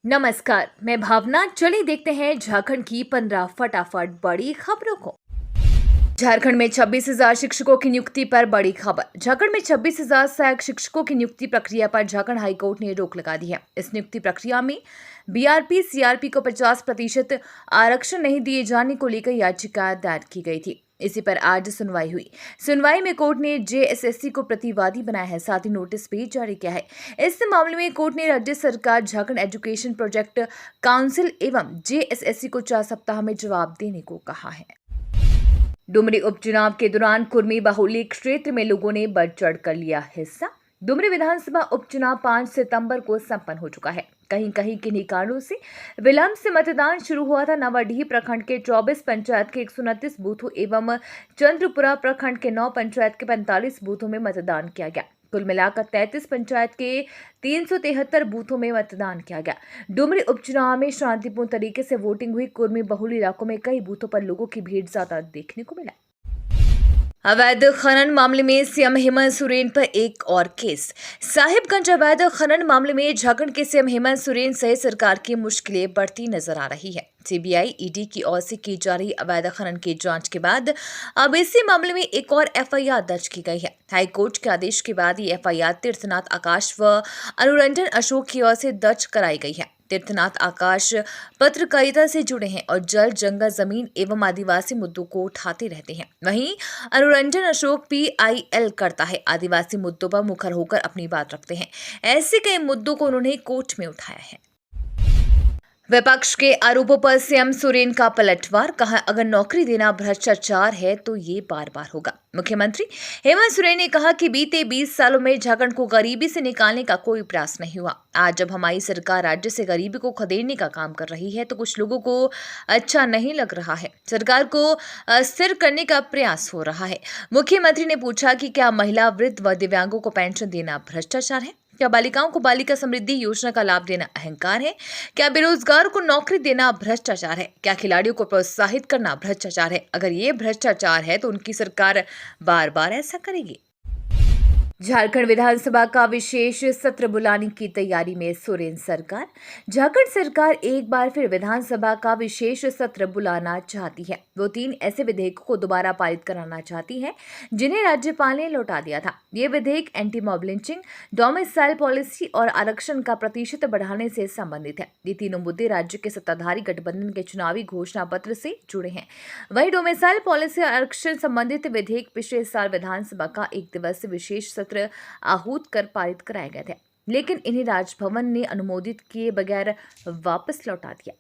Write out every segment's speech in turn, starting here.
नमस्कार, मैं भावना। चलिए देखते हैं झारखंड की 15 फटाफट बड़ी खबरों को। झारखंड में 26,000 शिक्षकों की नियुक्ति पर बड़ी खबर। झारखंड में 26,000 सहायक शिक्षकों की नियुक्ति प्रक्रिया पर झारखंड हाईकोर्ट ने रोक लगा दी है। इस नियुक्ति प्रक्रिया में बीआरपी सीआरपी को 50% आरक्षण नहीं दिए जाने को लेकर याचिका दायर की गई थी। इसी पर आज सुनवाई हुई। सुनवाई में कोर्ट ने जेएसएससी को प्रतिवादी बनाया है, साथ ही नोटिस भी जारी किया है। इस मामले में कोर्ट ने राज्य सरकार, झारखंड एजुकेशन प्रोजेक्ट काउंसिल एवं जेएसएससी को 4 सप्ताह में जवाब देने को कहा है। डुमरी उपचुनाव के दौरान कुर्मी बाहुल्य क्षेत्र में लोगों ने बढ़ चढ़ कर लिया हिस्सा। डुमरी विधानसभा उपचुनाव 5 सितंबर को संपन्न हो चुका है। कहीं कहीं किन्हीं कारणों से विलंब से मतदान शुरू हुआ था। नवाडीह प्रखंड के 24 पंचायत के 129 बूथों एवं चंद्रपुरा प्रखंड के 9 पंचायत के 45 बूथों में मतदान किया गया। कुल मिलाकर 33 पंचायत के 373 बूथों में मतदान किया गया। डुमरी उपचुनाव में शांतिपूर्ण तरीके से वोटिंग हुई। कुर्मी बहुल इलाकों में कई बूथों पर लोगों की भीड़ ज्यादा देखने को मिला। अवैध खनन मामले में सीएम हेमंत सोरेन पर एक और केस। साहिबगंज अवैध खनन मामले में झारखंड के सीएम हेमंत सोरेन सहित सरकार की मुश्किलें बढ़ती नजर आ रही है। सीबीआई ईडी की ओर से की जा रही अवैध खनन की जांच के बाद अब इसी मामले में एक और एफआईआर दर्ज की गई है। हाईकोर्ट के आदेश के बाद ये एफआईआर तीर्थनाथ आकाश व अनुरंजन अशोक की ओर से दर्ज कराई गई है। तीर्थनाथ आकाश पत्रकारिता से जुड़े हैं और जल, जंगल, जमीन एवं आदिवासी मुद्दों को उठाते रहते हैं। वहीं अनुरंजन अशोक पीआईएल करता है, आदिवासी मुद्दों पर मुखर होकर अपनी बात रखते हैं। ऐसे कई मुद्दों को उन्होंने कोर्ट में उठाया है। विपक्ष के आरोपों पर सीएम सोरेन का पलटवार। कहा, अगर नौकरी देना भ्रष्टाचार है तो ये बार बार होगा। मुख्यमंत्री हेमंत सोरेन ने कहा कि बीते 20 सालों में झारखंड को गरीबी से निकालने का कोई प्रयास नहीं हुआ। आज जब हमारी सरकार राज्य से गरीबी को खदेड़ने का काम कर रही है तो कुछ लोगों को अच्छा नहीं लग रहा है। सरकार को स्थिर करने का प्रयास हो रहा है। मुख्यमंत्री ने पूछा कि क्या महिला, वृद्ध व दिव्यांगों को पेंशन देना भ्रष्टाचार है? क्या बालिकाओं को बालिका समृद्धि योजना का लाभ देना अहंकार है? क्या बेरोजगार को नौकरी देना भ्रष्टाचार है? क्या खिलाड़ियों को प्रोत्साहित करना भ्रष्टाचार है? अगर ये भ्रष्टाचार है तो उनकी सरकार बार बार ऐसा करेगी। झारखंड विधानसभा का विशेष सत्र बुलाने की तैयारी में सोरेन सरकार। झारखंड सरकार एक बार फिर विधानसभा का विशेष सत्र बुलाना चाहती है। वो 3 ऐसे विधेयकों को दोबारा पारित कराना चाहती है जिन्हें राज्यपाल ने लौटा दिया था। ये विधेयक anti mob lynching, domicile policy और आरक्षण का प्रतिशत बढ़ाने से संबंधित है। ये तीनों मुद्दे राज्य के सत्ताधारी गठबंधन के चुनावी घोषणा पत्र से जुड़े हैं। वहीं डोमिसाइल पॉलिसी और आरक्षण संबंधित विधेयक पिछले साल विधानसभा का 1 दिवसीय विशेष सत्र आहूत कर पारित कराए गए थे, लेकिन इन्हें राजभवन ने अनुमोदित किए बगैर वापस लौटा दिया।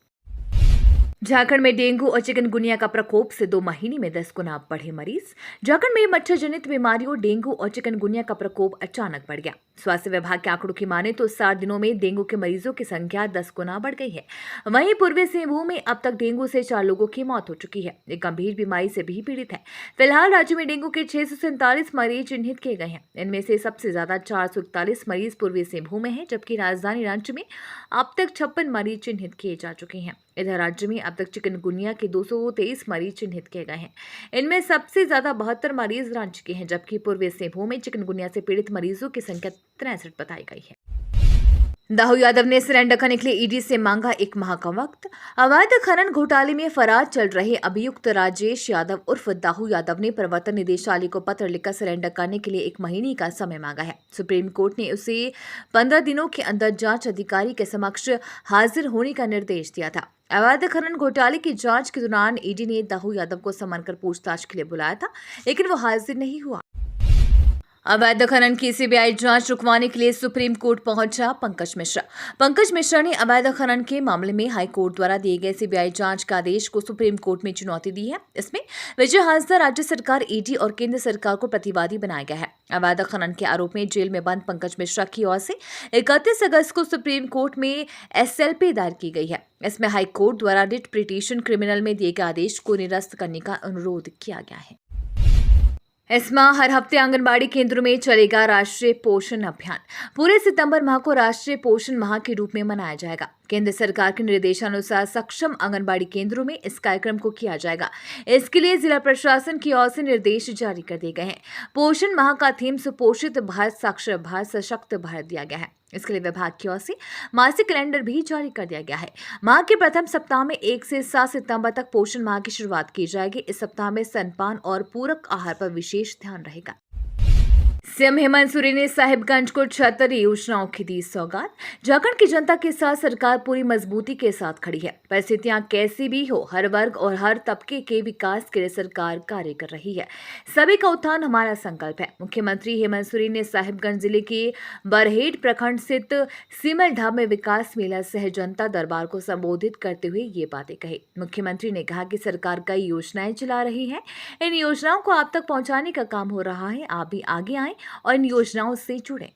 झारखंड में डेंगू और चिकनगुनिया का प्रकोप से 2 महीने में 10 गुना बढ़े मरीज। झारखंड में मच्छर जनित बीमारियों डेंगू और चिकनगुनिया का प्रकोप अचानक बढ़ गया। स्वास्थ्य विभाग के आंकड़ों की माने तो 7 दिनों में डेंगू के मरीजों की संख्या 10 गुना बढ़ गई है। वहीं पूर्वी सिंहभूम में अब तक डेंगू से 4 लोगों की मौत हो चुकी है। एक गंभीर बीमारी से भी पीड़ित है। फिलहाल राज्य में डेंगू के 647 मरीज चिन्हित किए गए हैं। इनमें से सबसे ज्यादा 441 मरीज पूर्वी सिंहभूम में है, जबकि राजधानी रांची में अब तक 56 मरीज चिन्हित किए जा चुके हैं। इधर राज्य में अब तक चिकनगुनिया के 223 मरीज चिन्हित किए गए हैं। इनमें सबसे ज्यादा 72 मरीज रांची के हैं, जबकि पूर्वी सिंहभूम में चिकनगुनिया से पीड़ित मरीजों की संख्या 63 बताई गई है। दाऊ यादव ने सरेंडर करने के लिए ईडी से मांगा 1 माह का वक्त। अवैध खनन घोटाले में फरार चल रहे अभियुक्त राजेश यादव उर्फ दाऊ यादव ने प्रवर्तन निदेशालय को पत्र लिखकर सरेंडर करने के लिए 1 महीने का समय मांगा है। सुप्रीम कोर्ट ने उसे 15 दिनों के अंदर जांच अधिकारी के समक्ष हाजिर होने का निर्देश दिया था। अवैध खनन घोटाले की जांच के दौरान ईडी ने दाऊ यादव को समन कर पूछताछ के लिए बुलाया था, लेकिन वो हाजिर नहीं हुआ। अवैध खनन की सीबीआई जांच रुकवाने के लिए सुप्रीम कोर्ट पहुंचा पंकज मिश्रा। पंकज मिश्रा ने अवैध खनन के मामले में हाई कोर्ट द्वारा दिए गए सीबीआई जांच का आदेश को सुप्रीम कोर्ट में चुनौती दी है। इसमें विजय हांसदा, राज्य सरकार, ईडी और केंद्र सरकार को प्रतिवादी बनाया गया है। अवैध खनन के आरोप में जेल में बंद पंकज मिश्रा की ओर से 31 अगस्त को सुप्रीम कोर्ट में एसएलपी दायर की गई है। इसमें हाई कोर्ट द्वारा रिट पिटीशन क्रिमिनल में दिए गए आदेश को निरस्त करने का अनुरोध किया गया है। इस माह हर हफ्ते आंगनबाड़ी केंद्रों में चलेगा राष्ट्रीय पोषण अभियान। पूरे सितंबर माह को राष्ट्रीय पोषण माह के रूप में मनाया जाएगा। केंद्र सरकार के निर्देशानुसार सक्षम आंगनबाड़ी केंद्रों में इस कार्यक्रम को किया जाएगा। इसके लिए जिला प्रशासन की ओर से निर्देश जारी कर दिए गए हैं। पोषण माह का थीम सुपोषित भारत, साक्षर भारत, सशक्त भारत दिया गया है। इसके लिए विभाग की ओर से मासिक कैलेंडर भी जारी कर दिया गया है। माह के प्रथम सप्ताह में 1 से 7 सितंबर तक पोषण माह की शुरुआत की जाएगी। इस सप्ताह में स्तनपान और पूरक आहार पर विशेष ध्यान रहेगा। सीएम हेमंत सोरेन ने साहिबगंज को 76 योजनाओं की दी सौगात। झारखंड की जनता के साथ सरकार पूरी मजबूती के साथ खड़ी है। परिस्थितियां कैसी भी हो, हर वर्ग और हर तबके के विकास के लिए सरकार कार्य कर रही है। सभी का उत्थान हमारा संकल्प है। मुख्यमंत्री हेमंत सोरेन ने साहिबगंज जिले के बरहेट प्रखंड स्थित सीमल ढाब में विकास मेला सह जनता दरबार को संबोधित करते हुए ये बातें कही। मुख्यमंत्री ने कहा कि सरकार कई योजनाएं चला रही है। इन योजनाओं को आप तक पहुंचाने का काम हो रहा है। आप भी आगे आए और इन योजनाओं से जुड़े।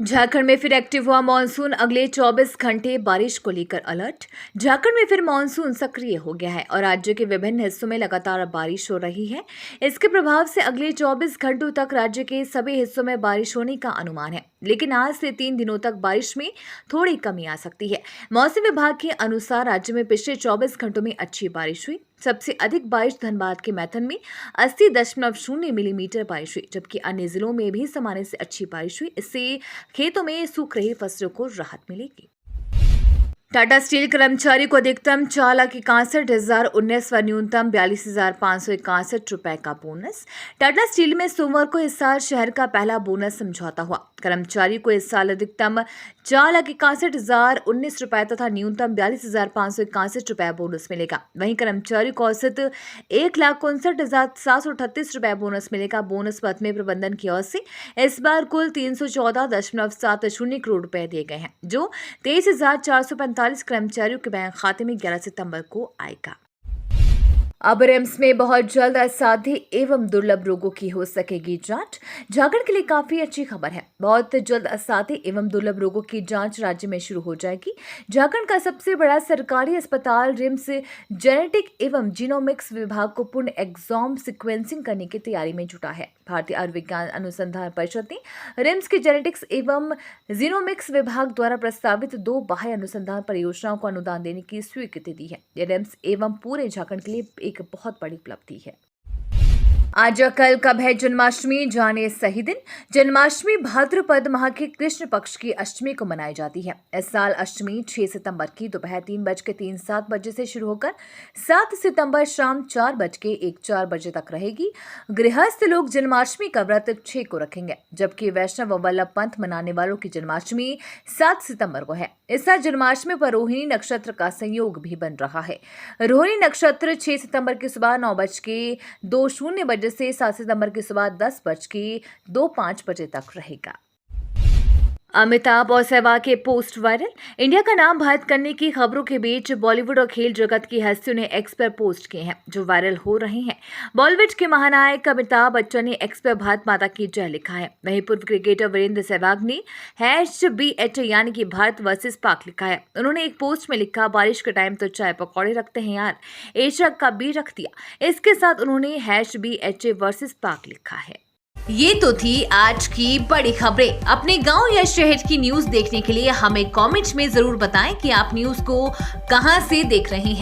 झारखंड में फिर एक्टिव हुआ मॉनसून, अगले 24 घंटे बारिश को लेकर अलर्ट। झारखंड में फिर मॉनसून सक्रिय हो गया है और राज्य के विभिन्न हिस्सों में लगातार बारिश हो रही है। इसके प्रभाव से अगले 24 घंटों तक राज्य के सभी हिस्सों में बारिश होने का अनुमान है, लेकिन आज से 3 दिनों तक बारिश में थोड़ी कमी आ सकती है। मौसम विभाग के अनुसार राज्य में पिछले 24 घंटों में अच्छी बारिश हुई। सबसे अधिक बारिश धनबाद के मैथन में 80.0 मिलीमीटर बारिश हुई, जबकि अन्य जिलों में भी सामान्य से अच्छी बारिश हुई। इससे खेतों में सूख रही फसलों को राहत मिलेगी। टाटा स्टील कर्मचारी को अधिकतम 4,61,019 व न्यूनतम 42,561 रुपए का बोनस। टाटा स्टील में सोमवार को इस साल शहर का पहला बोनस समझौता हुआ। कर्मचारी को इस साल अधिकतम 4,61,019 रुपए तथा न्यूनतम 42,561 रुपए बोनस मिलेगा। वहीं कर्मचारी को औसत 1,59,738 रुपए बोनस मिलेगा। बोनस पद में प्रबंधन की ओर से इस बार कुल 314.70 करोड़ रुपए दिए गए हैं, जो 23,445 कर्मचारियों के बैंक खाते में 11 सितंबर को आएगा। अब रिम्स में बहुत जल्द असाध्य एवं दुर्लभ रोगों की हो सकेगी जांच। झारखंड के लिए काफी अच्छी खबर है। बहुत जल्द असाध्य एवं दुर्लभ रोगों की जांच राज्य में शुरू हो जाएगी। झारखंड का सबसे बड़ा सरकारी अस्पताल रिम्स जेनेटिक एवं जीनोमिक्स विभाग को पूर्ण एक्सोम सिक्वेंसिंग करने की तैयारी में जुटा है। भारतीय आयुर्विज्ञान अनुसंधान परिषद ने रिम्स के जेनेटिक्स एवं जीनोमिक्स विभाग द्वारा प्रस्तावित 2 बाह्य अनुसंधान परियोजनाओं को अनुदान देने की स्वीकृति दी है। यह रिम्स एवं पूरे झारखंड के लिए एक बहुत बड़ी उपलब्धि है। आज या कल कब है जन्माष्टमी, जाने सही दिन। जन्माष्टमी भाद्रपद माह के कृष्ण पक्ष की अष्टमी को मनाई जाती है। इस साल अष्टमी 6 सितंबर की दोपहर 3:37 से शुरू होकर 7 सितंबर शाम 4:14 तक रहेगी। गृहस्थ लोग जन्माष्टमी का व्रत 6 को रखेंगे, जबकि वैष्णव व वल्लभ पंथ मनाने वालों की जन्माष्टमी 7 सितंबर को है। इस साल जन्माष्टमी पर रोहिणी नक्षत्र का संयोग भी बन रहा है। रोहिणी नक्षत्र 6 सितंबर की सुबह 9:02 से 7 सितंबर की सुबह 10:25 तक रहेगा। अमिताभ और सहवाग के पोस्ट वायरल। इंडिया का नाम भारत करने की खबरों के बीच बॉलीवुड और खेल जगत की हस्तियों ने एक्स पर पोस्ट किए हैं, जो वायरल हो रहे हैं। बॉलीवुड के महानायक अमिताभ बच्चन ने एक्स पर भारत माता की जय लिखा है। वहीं पूर्व क्रिकेटर वीरेंद्र सहवाग ने #BH यानी कि भारत वर्सेस पाक लिखा है। उन्होंने एक पोस्ट में लिखा, बारिश के टाइम तो चाय पकौड़े रखते हैं यार, एशिया का बी रख दिया। इसके साथ उन्होंने #BH वर्सेस पाक लिखा है। ये तो थी आज की बड़ी खबरें। अपने गांव या शहर की न्यूज देखने के लिए हमें कमेंट में जरूर बताएं कि आप न्यूज को कहां से देख रहे हैं।